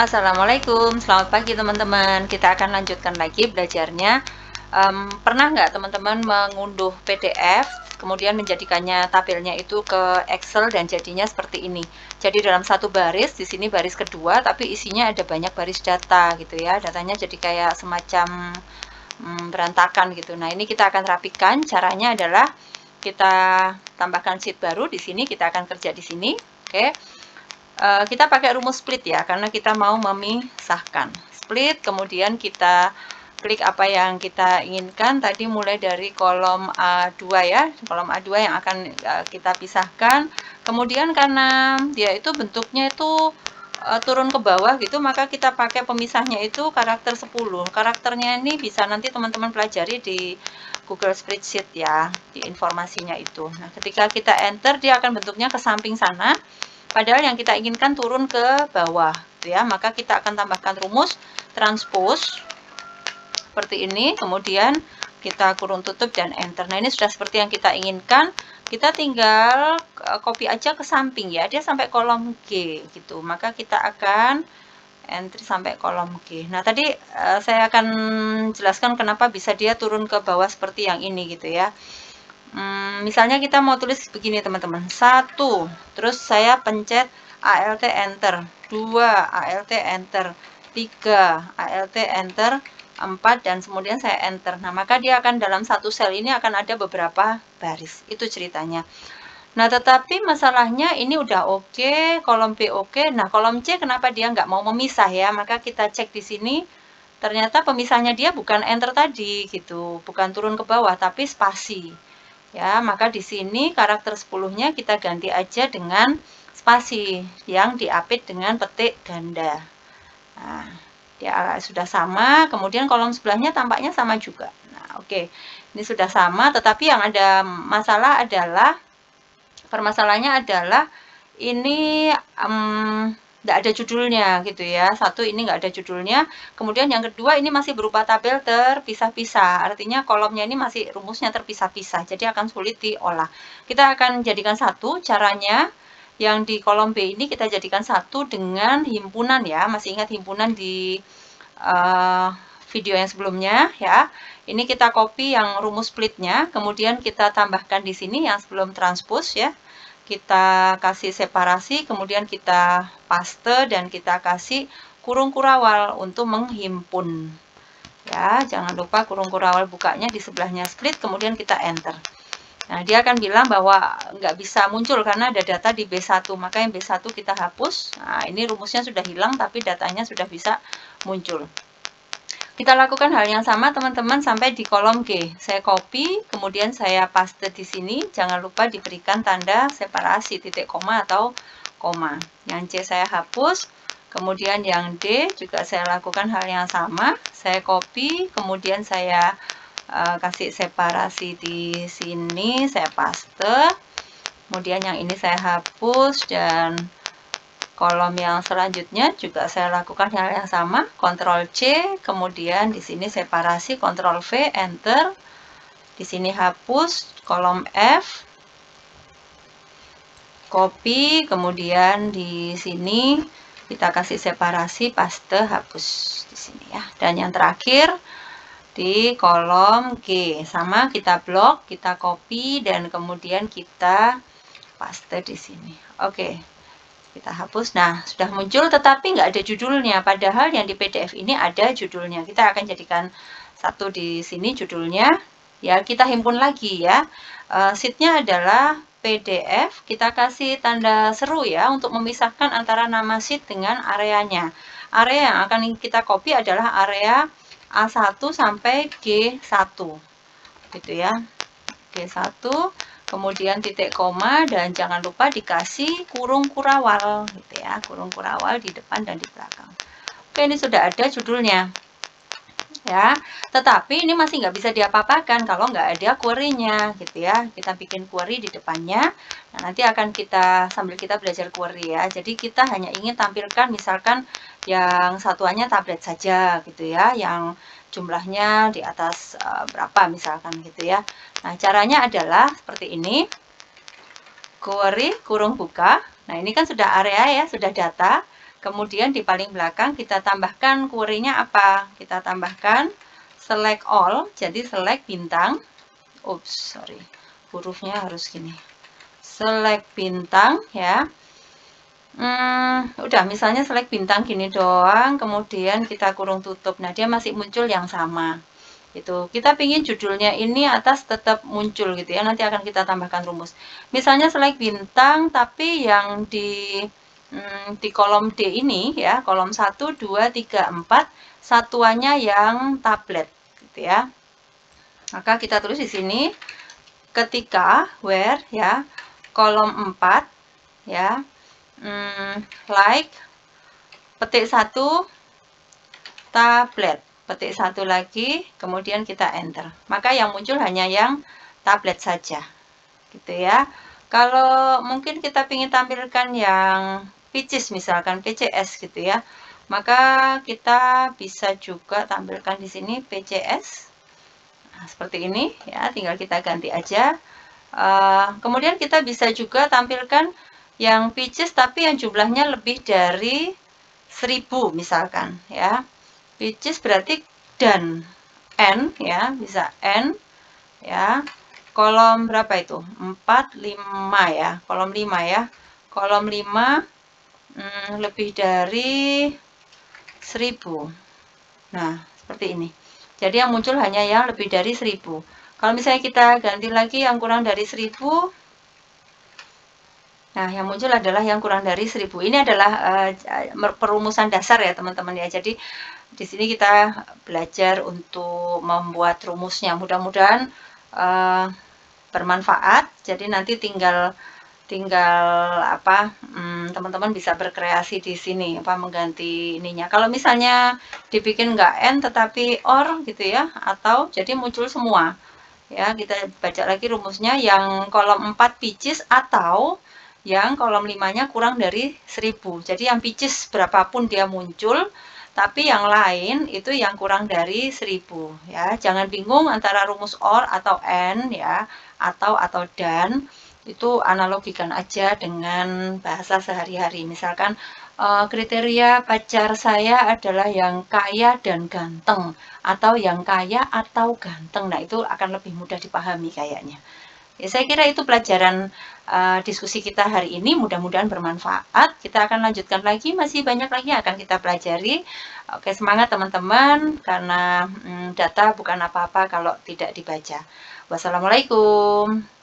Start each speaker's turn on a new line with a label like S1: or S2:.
S1: Assalamualaikum, selamat pagi teman-teman. Kita akan lanjutkan lagi belajarnya. Pernah nggak teman-teman mengunduh PDF, kemudian menjadikannya tabelnya itu ke Excel dan jadinya seperti ini. Jadi dalam satu baris, di sini baris kedua, tapi isinya ada banyak baris data gitu ya. Datanya jadi kayak semacam berantakan gitu. Nah, ini kita akan rapikan. Caranya adalah kita tambahkan sheet baru di sini. Kita akan kerja di sini. Oke. Kita pakai rumus split ya, karena kita mau memisahkan. Split, kemudian kita klik apa yang kita inginkan. Tadi mulai dari kolom A2 ya, kolom A2 yang akan kita pisahkan. Kemudian karena dia itu bentuknya itu turun ke bawah gitu, maka kita pakai pemisahnya itu karakter 10. Karakternya ini bisa nanti teman-teman pelajari di Google Spreadsheet ya, di informasinya itu. Nah, ketika kita enter, dia akan bentuknya ke samping sana. Padahal yang kita inginkan turun ke bawah, gitu ya. Maka kita akan tambahkan rumus transpose seperti ini, kemudian kita kurung tutup dan enter. Nah, ini sudah seperti yang kita inginkan. Kita tinggal copy aja ke samping ya, dia sampai kolom G gitu. Maka kita akan entry sampai kolom G. Nah, tadi saya akan jelaskan kenapa bisa dia turun ke bawah seperti yang ini gitu ya. Misalnya kita mau tulis begini teman-teman, 1, terus saya pencet ALT enter, 2 ALT enter, 3 ALT enter, 4 dan kemudian saya enter. Nah, maka dia akan dalam satu sel ini akan ada beberapa baris. Itu ceritanya. Nah, tetapi masalahnya ini udah oke, kolom B oke. Nah, kolom C kenapa dia nggak mau memisah ya? Maka kita cek di sini. Ternyata pemisahnya dia bukan enter tadi gitu, bukan turun ke bawah tapi spasi. Ya, maka di sini karakter 10-nya kita ganti aja dengan spasi yang diapit dengan petik ganda. Nah, dia sudah sama, kemudian kolom sebelahnya tampaknya sama juga. Nah, oke. Ini sudah sama, tetapi yang ada masalah adalah permasalahannya adalah ini nggak ada judulnya gitu ya. Satu, ini nggak ada judulnya. Kemudian yang kedua, ini masih berupa tabel terpisah-pisah. Artinya kolomnya ini masih rumusnya terpisah-pisah. Jadi akan sulit diolah. Kita akan jadikan satu. Caranya yang di kolom B ini kita jadikan satu dengan himpunan ya. Masih ingat himpunan di video yang sebelumnya ya. Ini kita copy yang rumus splitnya. Kemudian kita tambahkan di sini yang sebelum transpose ya. Kita kasih separasi, kemudian kita paste dan kita kasih kurung kurawal untuk menghimpun. Ya, jangan lupa kurung kurawal bukanya di sebelahnya split, kemudian kita enter. Nah, dia akan bilang bahwa nggak bisa muncul karena ada data di B1, maka yang B1 kita hapus. Nah, ini rumusnya sudah hilang, tapi datanya sudah bisa muncul. Kita lakukan hal yang sama teman-teman sampai di kolom G. Saya copy, kemudian saya paste di sini. Jangan lupa diberikan tanda separasi, titik koma atau koma. Yang C saya hapus, kemudian yang D juga saya lakukan hal yang sama. Saya copy, kemudian saya kasih separasi di sini, saya paste. Kemudian yang ini saya hapus dan kolom yang selanjutnya juga saya lakukan hal yang sama, Ctrl C, kemudian di sini separasi, Ctrl V, Enter. Di sini hapus kolom F, copy, kemudian di sini kita kasih separasi, paste, hapus di sini ya. Dan yang terakhir di kolom G, sama kita blok, kita copy, dan kemudian kita paste di sini. Oke. Kita hapus. Nah, sudah muncul tetapi nggak ada judulnya. Padahal yang di PDF ini ada judulnya. Kita akan jadikan satu di sini judulnya. Ya, kita himpun lagi ya. Sheet-nya adalah PDF. Kita kasih tanda seru ya untuk memisahkan antara nama sheet dengan areanya. Area yang akan kita copy adalah area A1 sampai G1. Gitu ya. G1. Kemudian titik koma dan jangan lupa dikasih kurung kurawal gitu ya, kurung kurawal di depan dan di belakang. Oke, ini sudah ada judulnya ya, tetapi ini masih nggak bisa diapa-apakan kalau nggak ada query-nya gitu ya. Kita bikin query di depannya. Nah, nanti akan kita sambil kita belajar query ya. Jadi kita hanya ingin tampilkan misalkan yang satuannya tablet saja gitu ya, yang jumlahnya di atas berapa misalkan gitu ya. Nah, caranya adalah seperti ini. Query kurung buka. Nah, ini kan sudah area ya, sudah data. Kemudian di paling belakang kita tambahkan query-nya apa? Kita tambahkan select all, jadi select bintang. Oops, sorry. Hurufnya harus gini. Select bintang ya. Udah misalnya select bintang gini doang, kemudian kita kurung tutup. Nah, dia masih muncul yang sama. Itu. Kita pingin judulnya ini atas tetap muncul gitu ya. Nanti akan kita tambahkan rumus. Misalnya select bintang tapi yang di kolom D ini ya, kolom 1 2 3 4 satuannya yang tablet gitu ya. Maka kita tulis di sini ketika where ya, kolom 4 ya. Like petik 1 tablet, petik 1 lagi, kemudian kita enter. Maka yang muncul hanya yang tablet saja, gitu ya. Kalau mungkin kita ingin tampilkan yang PCS misalkan PCS gitu ya, maka kita bisa juga tampilkan di sini PCS. Nah, seperti ini ya, tinggal kita ganti aja. Kemudian kita bisa juga tampilkan yang pitches tapi yang jumlahnya lebih dari 1000 misalkan ya. Pitches berarti dan n ya, bisa n ya. Kolom berapa itu? 4 5 ya. Kolom 5 ya. Kolom 5 lebih dari 1000. Nah, seperti ini. Jadi yang muncul hanya yang lebih dari 1000. Kalau misalnya kita ganti lagi yang kurang dari 1000, nah, yang muncul adalah yang kurang dari 1000. Ini adalah perumusan dasar ya, teman-teman ya. Jadi, di sini kita belajar untuk membuat rumusnya. Mudah-mudahan bermanfaat. Jadi, nanti tinggal apa teman-teman bisa berkreasi di sini apa mengganti ininya. Kalau misalnya dibikin nggak n tetapi or gitu ya, atau jadi muncul semua. Ya, kita baca lagi rumusnya yang kolom 4 pitches atau yang kolom 5-nya kurang dari 1000. Jadi yang pitches berapapun dia muncul, tapi yang lain itu yang kurang dari 1000 ya. Jangan bingung antara rumus or atau and ya, atau dan. Itu analogikan aja dengan bahasa sehari-hari. Misalkan kriteria pacar saya adalah yang kaya dan ganteng, atau yang kaya atau ganteng. Nah, itu akan lebih mudah dipahami kayaknya. Ya, saya kira itu pelajaran diskusi kita hari ini. Mudah-mudahan bermanfaat. Kita akan lanjutkan lagi, masih banyak lagi yang akan kita pelajari. Oke, semangat teman-teman, karena data bukan apa-apa kalau tidak dibaca. Wassalamualaikum.